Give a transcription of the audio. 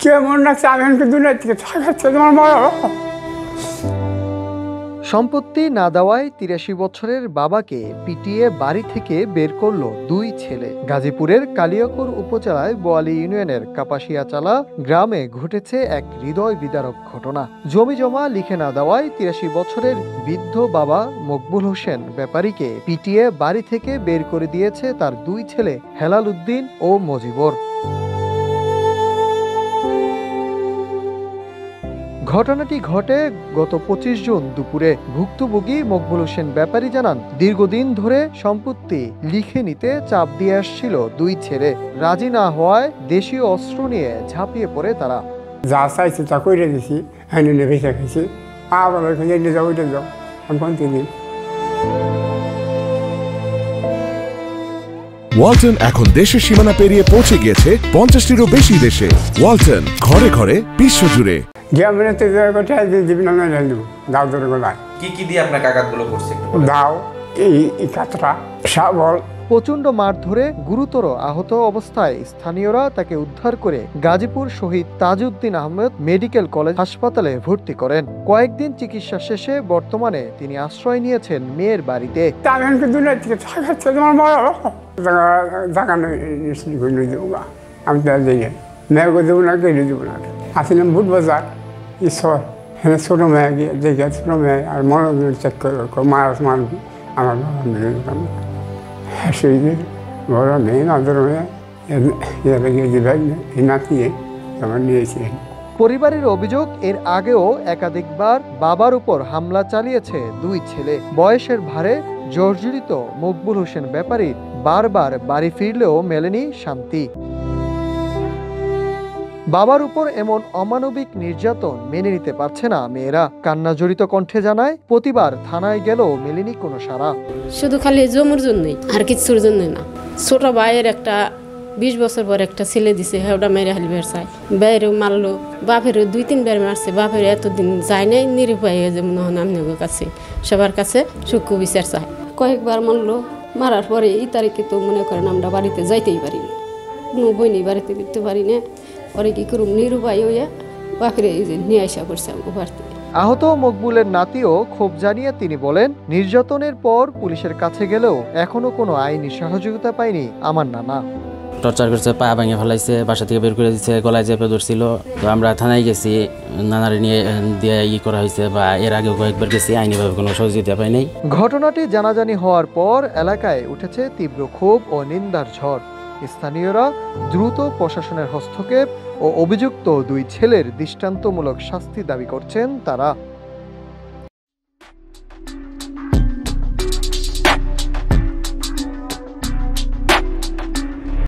কেমন লাগছে আমি দুনিয়া থেকে থাকাচ্ছে তোমার মা। সম্পত্তি না দেওয়ায় ৮৩ বছরের বাবাকে পিটিয়ে বাড়ি থেকে বের করল দুই ছেলে। গাজীপুরের কালিয়াকৈর উপজেলায় বোয়ালি ইউনিয়নের কাপাসিয়াচালা গ্রামে ঘটেছে এক হৃদয় বিদারক ঘটনা। জমি জমা লিখে না দেওয়ায় ৮৩ বছরের বৃদ্ধ বাবা মকবুল হোসেন ব্যাপারীকে পিটিয়ে বাড়ি থেকে বের করে দিয়েছে তার দুই ছেলে হেলাল উদ্দিন ও মজিবর। ঘটনাটি ঘটে গত ২৫ জুন দুপুরে। ভুক্তভোগী মকবুল হোসেন ব্যাপারী জানান, দীর্ঘদিন ধরে সম্পত্তি লিখে নিতে চাপ দিয়ে আসছিল দুই ছেলে। রাজি না হওয়ায় দেশীয় অস্ত্র নিয়ে ঝাঁপিয়ে পড়ে তারা। যা চাইছে তা করে দিছি, এনে নেবে খেয়েছি। আবার ওইখানে এনে যাও, ওইটা যাও, আমি কন্টিনিউ। ওয়ালটন এখন দেশের সীমানা পেরিয়ে পৌঁছে গিয়েছে ৫০টিরও বেশি দেশে। ওয়ালটন, ঘরে ঘরে বিশ্বজুড়ে। কি কি দিয়ে আপনার কাকাতগুলো করছে? দাও, এই কাতরা, শাবল। প্রচন্ড মার ধরে গুরুতর আহত অবস্থায় স্থানীয়রা তাকে উদ্ধার করে গাজীপুর শহীদ তাজউদ্দিন আহমেদ মেডিকেল কলেজ হাসপাতালে ভর্তি করেন। কয়েকদিন চিকিৎসা শেষে বর্তমানে তিনি আশ্রয় নিয়েছেন মেয়ের বাড়িতে। আমি মেয়েকে দেবো না, কেটে দেবো না। আসলাম বুট বাজার, ঈশ্বর হ্যাঁ, ছোটো মেয়ে গিয়ে দেখে ছোটো মেয়ে আর মনোযোগ চেক করে মার আমার বাবা মেয়ে সেই বড় মেয়ে নজর মেয়ে নাতিয়ে আমার নিয়েছে। পরিবারের অভিযোগ, এর আগেও একাধিকবার বাবার উপর হামলা চালিয়েছে দুই ছেলে। বয়সের ভারে জর্জরিত মকবুল হোসেন ব্যাপারী বারবার বাড়ি ফিরলেও মেলেনি শান্তি। বাবার উপর এমন অমানবিক নির্যাতন মেনে নিতে পারছে না মেয়েরা। কান্না জড়িত কণ্ঠে জানায়, প্রতিবার থানায় গেলেও মেলেনি কোনো সাড়া। শুধু খালি জমির জন্যই, আর কিছুর জন্যই না। ছোট ভাইয়ের একটা ২০ বছর পর একটা ছেলে দিছে, ওটা মেরে হালিবার চাই। বাইরেও মারলো, বাপেরও ২-৩ বার মারছে। বাপের এতদিন যায় নাই, নিরুপায় যেমন আমনের কাছে সবার কাছে সূক্ষ্ম বিচার চায়। কয়েকবার মারলো, মারার পরে এই তারিখে তো মনে করেন আমরা বাড়িতে যাইতেই পারি না, কোনো বই নেই, বাড়িতে দিতে পারি না। পরে কি করুম, নিরুপায় হইয়া বাপের এই যে নিয়ে আসা করছে বাড়িতে। আহত মকবুলের নাতিও ক্ষোভ জানিয়ে তিনি বলেন, নির্যাতনের পর পুলিশের কাছে গেলেও এখনো কোনো আইনি সহযোগিতা পায়নি আমার নানা। টর্চার করছে, পা ভেঙে ফেলাইছে, বাসা থেকে বের করে দিচ্ছে, গলায় চেপে ধরছিল। তো আমরা থানায় গেছি, নানার নিয়ে দিয়ে করা হয়েছে, বা এর আগেও কয়েকবার গেছি, আইনিভাবে কোনো সহযোগিতা পাই নাই। ঘটনাটি জানাজানি হওয়ার পর এলাকায় উঠেছে তীব্র ক্ষোভ ও নিন্দার ঝড়। স্থানীয়রা দ্রুত প্রশাসনের হস্তক্ষেপ ও অভিযুক্ত দুই ছেলের দৃষ্টান্তমূলক শাস্তি দাবি করছেন তারা।